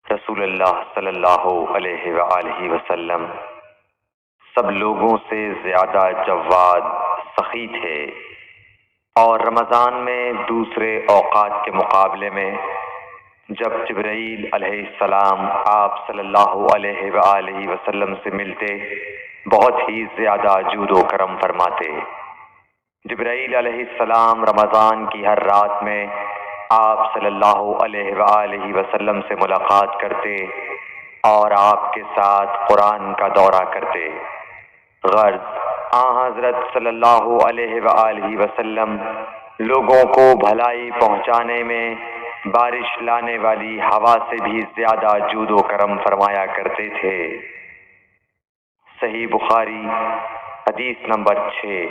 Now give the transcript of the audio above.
رسول اللہ صلی اللہ علیہ وآلہ وسلم سب لوگوں سے زیادہ جواد، سخی تھے، اور رمضان میں دوسرے اوقات کے مقابلے میں جب جبرائیل علیہ السلام آپ صلی اللہ علیہ وآلہ وسلم سے ملتے بہت ہی زیادہ جود و کرم فرماتے۔ جبرائیل علیہ السلام رمضان کی ہر رات میں آپ صلی اللہ علیہ وآلہ وسلم سے ملاقات کرتے اور آپ کے ساتھ قرآن کا دورہ کرتے۔ غرض حضرت صلی اللہ علیہ وآلہ وسلم لوگوں کو بھلائی پہنچانے میں بارش لانے والی ہوا سے بھی زیادہ جود و کرم فرمایا کرتے تھے۔ صحیح بخاری حدیث نمبر 6۔